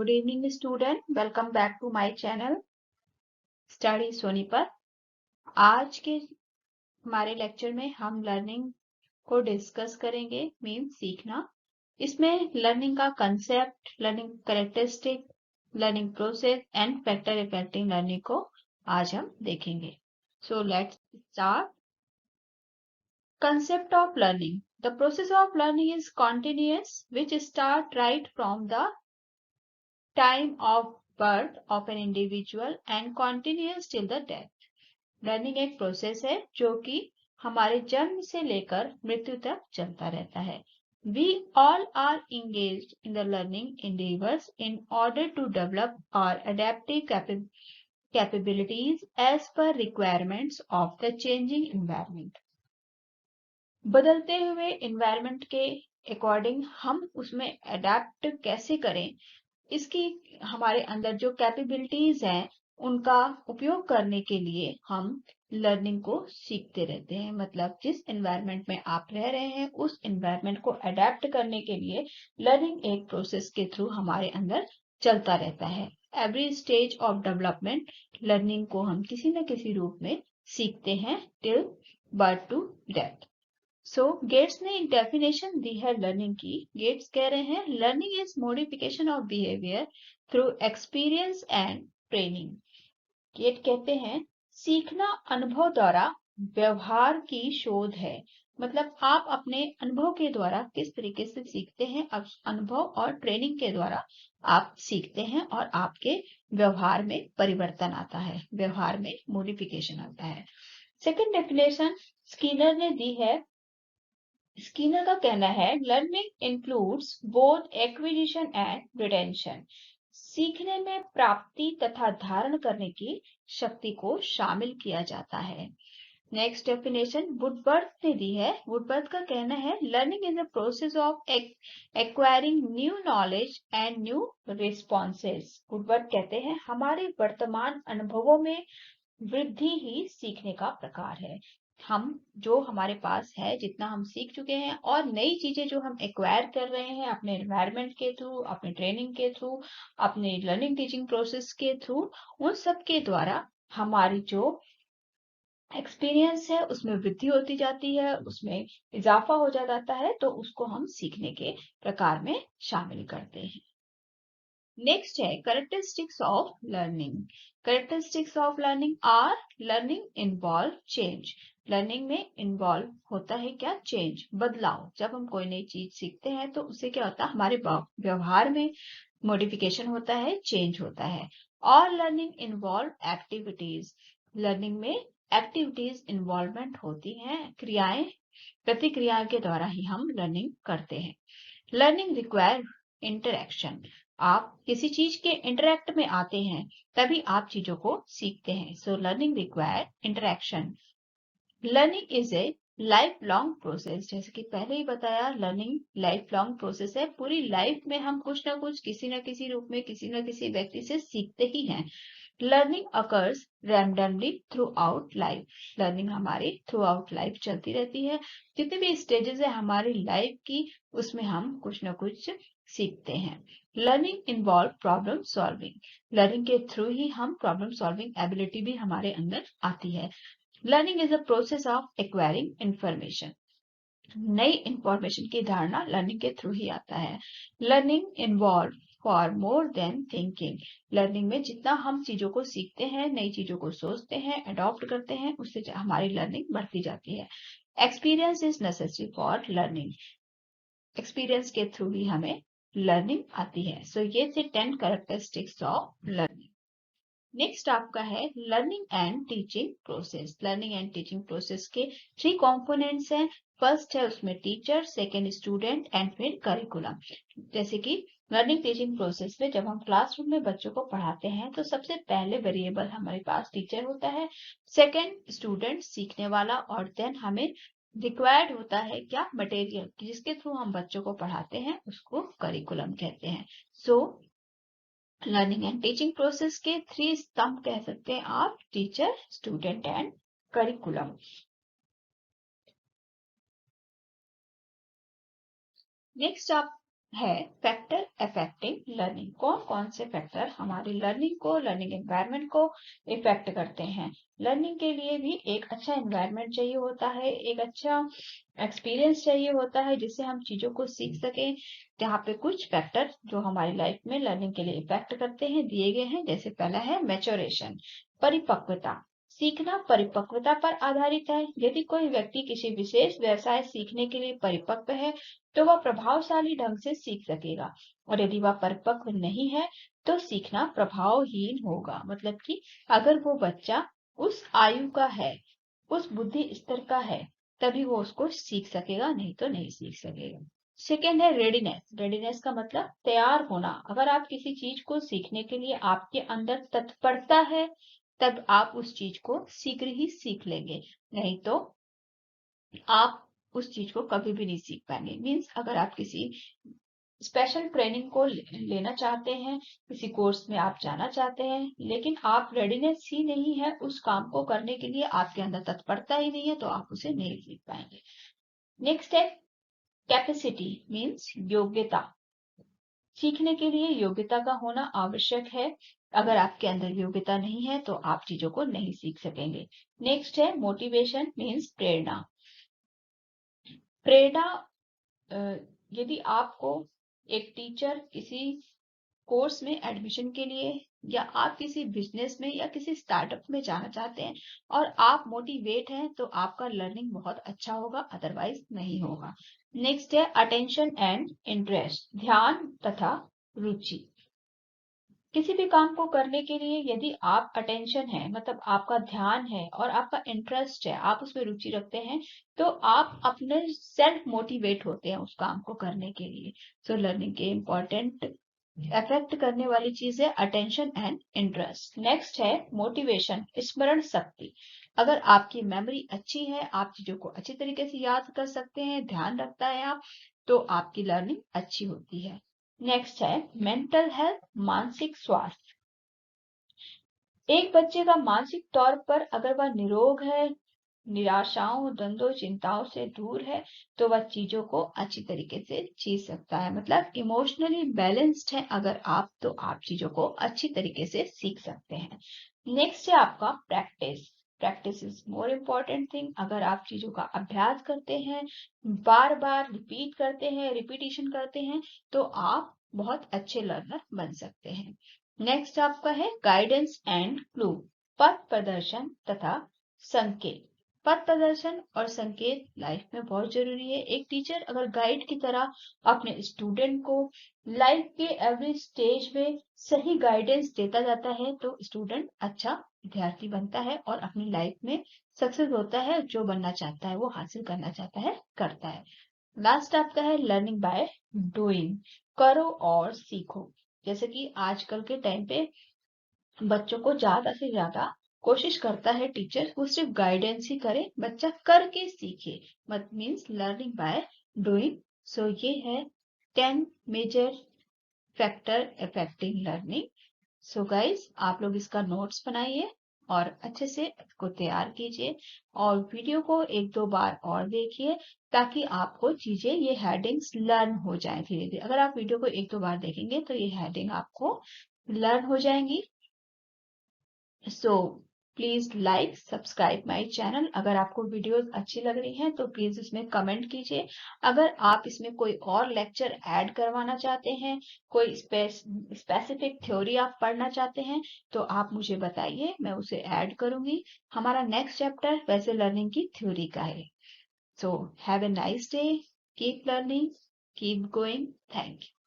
Good evening student, welcome back to my channel Study Sonipat. आज के हमारे लेक्चर में हम लर्निंग को डिस्कस करेंगे, मीन सीखना। इसमें लर्निंग का concept, learning characteristic, learning process and factor effecting learning को आज हम देखेंगे। So let's start. Concept of learning. The process of learning is continuous, which start right from the time of birth of an individual and continues till the death. Learning एक process है जो कि हमारे जन्म से लेकर मृत्यु तक चलता रहता है। We all are engaged in the learning endeavors in order to develop our adaptive capabilities as per requirements of the changing environment. बदलते हुए एनवायरनमेंट के अकॉर्डिंग हम उसमें अडेप्ट कैसे करें, इसकी हमारे अंदर जो कैपेबिलिटीज हैं उनका उपयोग करने के लिए हम लर्निंग को सीखते रहते हैं। मतलब जिस एनवायरनमेंट में आप रह रहे हैं उस एनवायरनमेंट को अडेप्ट करने के लिए लर्निंग एक प्रोसेस के थ्रू हमारे अंदर चलता रहता है। Every stage of development learning को हम किसी न किसी रूप में सीखते हैं till birth to death. So Gates ने एक डेफिनेशन दी है लर्निंग की। गेट्स कह रहे हैं learning is modification of behaviour through experience and training. Gate कहते हैं सीखना अनुभव द्वारा व्यवहार की शोध है। मतलब आप अपने अनुभव के द्वारा किस तरीके से सीखते हैं, अनुभव और ट्रेनिंग के द्वारा आप सीखते हैं और आपके व्यवहार में परिवर्तन आता है, व्यवहार में मॉडिफिकेशन आता है। सेकंड डेफिनेशन स्किनर ने दी है। स्किनर का कहना है learning includes both acquisition and retention. सीखने में प्राप्ति तथा धारण करने की शक्ति को शामिल किया जाता है। नेक्स्ट डेफिनेशन वुडवर्थ ने दी है। वुडवर्थ का कहना है learning is the process of acquiring new knowledge and new responses. Woodworth कहते हैं हमारे वर्तमान अनुभवों में वृद्धि ही सीखने का प्रकार है। हम जो हमारे पास है, जितना हम सीख चुके हैं और नई चीजें जो हम एक्वायर कर रहे हैं अपने एनवायरनमेंट के थ्रू, अपने ट्रेनिंग के थ्रू, अपने लर्निंग टीचिंग प्रोसेस के थ्रू, उन सब के द्वारा हमारी जो एक्सपीरियंस है उसमें वृद्धि होती जाती है, उसमें इजाफा हो जाता है, तो उसको हम सीखने के प्रकार में शामिल करते हैं। नेक्स्ट है characteristics of learning. Characteristics of learning are learning involve change. Learning में इन्वॉल्व होता है क्या? चेंज, बदलाव। जब हम कोई नई चीज सीखते हैं तो उससे क्या होता है, हमारे व्यवहार में मॉडिफिकेशन होता है, चेंज होता है। और लर्निंग इन्वॉल्व एक्टिविटीज। लर्निंग में एक्टिविटीज इन्वॉल्वमेंट होती हैं, क्रियाएं, प्रतिक्रिया के द्वारा ही हम लर्निंग करते हैं। Learning require interaction. आप किसी चीज के इंटरेक्ट में आते हैं तभी आप चीजों को सीखते हैं। So learning require interaction. Learning is a life long process. जैसे कि पहले ही बताया, लर्निंग लाइफ लॉन्ग प्रोसेस है। पूरी लाइफ में हम कुछ ना कुछ किसी न किसी रूप में किसी न किसी व्यक्ति से सीखते ही हैं। Learning occurs randomly through out life. Learning हमारी थ्रू आउट लाइफ चलती रहती है। जितने भी स्टेजेस है हमारी लाइफ की, उसमें हम कुछ ना कुछ सीखते हैं। Learning involve problem solving. Learning के थ्रू ही हम प्रॉब्लम सॉल्विंग एबिलिटी भी हमारे अंदर आती है। Learning is a process of acquiring information. नई इंफॉर्मेशन की धारणा लर्निंग के थ्रू ही आता है। Learning involve for more than thinking. Learning में जितना हम चीजों को सीखते हैं, नई चीजों को सोचते हैं, अडॉप्ट करते हैं, उससे हमारी लर्निंग बढ़ती जाती है। Experience is necessary for learning. Experience के थ्रू ही हमें लर्निंग आती है। सो ये थे 10 कैरेक्टरिस्टिक्स ऑफ लर्निंग। नेक्स्ट आपका है learning and teaching process. Learning and teaching process के 3 कंपोनेंट्स हैं। फर्स्ट है उसमें टीचर, सेकंड स्टूडेंट एंड फिर करिकुलम। जैसे कि लर्निंग टीचिंग प्रोसेस में जब हम क्लासरूम में बच्चों को पढ़ाते हैं तो सबसे पहले वेरिएबल हमारे पास टीचर होता है, सेकंड स्टूडेंट सीखने वाला, और देन हमें रिक्वायर्ड होता है क्या? मटेरियल, जिसके थ्रू हम बच्चों को पढ़ाते हैं, उसको करिकुलम कहते हैं। So learning and teaching process के 3 स्तंभ कह सकते हैं आप, teacher, student and curriculum. Next आप है फैक्टर अफेक्टिंग लर्निंग। कौन कौन से फैक्टर हमारी लर्निंग को, लर्निंग एनवायरनमेंट को इफेक्ट करते हैं। लर्निंग के लिए भी एक अच्छा एनवायरनमेंट चाहिए होता है, एक अच्छा एक्सपीरियंस चाहिए होता है जिससे हम चीजों को सीख सकें। यहाँ पे कुछ फैक्टर जो हमारी लाइफ में लर्निंग के लिए इफेक्ट करते हैं दिए गए हैं। जैसे पहला है मैच्योरेशन, परिपक्वता। सीखना परिपक्वता पर आधारित है। यदि कोई व्यक्ति किसी विशेष व्यवसाय सीखने के लिए परिपक्व है तो वह प्रभावशाली ढंग से सीख सकेगा, और यदि वह परिपक्व नहीं है तो सीखना प्रभावहीन होगा। मतलब कि अगर वो बच्चा उस आयु का है, उस बुद्धि स्तर का है, तभी वो उसको सीख सकेगा, नहीं तो नहीं सीख सकेगा। सेकेंड है रेडीनेस। रेडीनेस का मतलब तैयार होना। अगर आप किसी चीज को सीखने के लिए आपके अंदर तत्परता है तब आप उस चीज को शीघ्र ही सीख लेंगे, नहीं तो आप उस चीज को कभी भी नहीं सीख पाएंगे। मीन्स अगर आप किसी स्पेशल ट्रेनिंग को लेना चाहते हैं, किसी कोर्स में आप जाना चाहते हैं, लेकिन आप रेडीनेस ही नहीं है उस काम को करने के लिए, आपके अंदर तत्परता ही नहीं है, तो आप उसे नहीं सीख पाएंगे। नेक्स्ट है कैपेसिटी, मीन्स योग्यता। सीखने के लिए योग्यता का होना आवश्यक है। अगर आपके अंदर योग्यता नहीं है तो आप चीजों को नहीं सीख सकेंगे। नेक्स्ट है मोटिवेशन, मीन्स प्रेरणा। प्रेरणा, यदि आपको एक टीचर किसी कोर्स में एडमिशन के लिए, या आप किसी बिजनेस में या किसी स्टार्टअप में जाना चाहते हैं और आप मोटिवेट हैं तो आपका लर्निंग बहुत अच्छा होगा, अदरवाइज नहीं होगा। नेक्स्ट है अटेंशन एंड इंटरेस्ट, ध्यान तथा रुचि। किसी भी काम को करने के लिए यदि आप अटेंशन है, मतलब आपका ध्यान है और आपका इंटरेस्ट है, आप उसमें रुचि रखते हैं, तो आप अपने सेल्फ मोटिवेट होते हैं उस काम को करने के लिए। सो लर्निंग के इम्पोर्टेंट अफेक्ट करने वाली चीज है अटेंशन एंड इंटरेस्ट। नेक्स्ट है मोटिवेशन, स्मरण शक्ति। अगर आपकी मेमोरी अच्छी है, आप चीजों को अच्छी तरीके से याद कर सकते हैं, ध्यान रखता है आप, तो आपकी लर्निंग अच्छी होती है। नेक्स्ट है मेंटल हेल्थ, मानसिक स्वास्थ्य। एक बच्चे का मानसिक तौर पर अगर वह निरोग है, निराशाओं, द्वंद्वों, चिंताओं से दूर है, तो वह चीजों को अच्छी तरीके से जी सकता है। मतलब इमोशनली बैलेंस्ड है अगर आप, तो आप चीजों को अच्छी तरीके से सीख सकते हैं। नेक्स्ट है आपका practice. Practice is more important thing. अगर आप चीजों का अभ्यास करते हैं, बार बार रिपीट करते हैं, रिपीटिशन करते हैं, तो आप बहुत अच्छे लर्नर बन सकते हैं। नेक्स्ट आपका है गाइडेंस एंड क्लू, पथ प्रदर्शन तथा संकेत। पथ प्रदर्शन और संकेत लाइफ में बहुत जरूरी है। एक टीचर अगर गाइड की तरह अपने स्टूडेंट को लाइफ के एवरी स्टेज में सही गाइडेंस देता जाता है तो स्टूडेंट अच्छा विद्यार्थी बनता है और अपनी लाइफ में सक्सेस होता है, जो बनना चाहता है, वो हासिल करना चाहता है, करता है। लास्ट आपका है लर्निंग बाय डूइंग, करो और सीखो। जैसे कि आजकल के टाइम पे बच्चों को ज्यादा से ज्यादा कोशिश करता है टीचर, वो सिर्फ गाइडेंस ही करे, बच्चा करके सीखे, मत means learning by doing. So ये है 10 major factor affecting learning. So guys, आप लोग इसका नोट्स बनाइए और अच्छे से इसको तैयार कीजिए, और वीडियो को एक दो बार और देखिए ताकि आपको चीजें, ये हेडिंग्स लर्न हो जाए धीरे धीरे। अगर आप वीडियो को एक दो बार देखेंगे तो ये हेडिंग आपको लर्न हो जाएंगी। So please like subscribe my channel. अगर आपको वीडियोस अच्छी लग रही हैं तो प्लीज इसमें कमेंट कीजिए। अगर आप इसमें कोई और लेक्चर ऐड करवाना चाहते हैं, कोई स्पेसिफिक थ्योरी आप पढ़ना चाहते हैं, तो आप मुझे बताइए, मैं उसे ऐड करूंगी। हमारा नेक्स्ट चैप्टर वैसे लर्निंग की थ्योरी का है। So have a nice day, keep learning, keep going, thank you.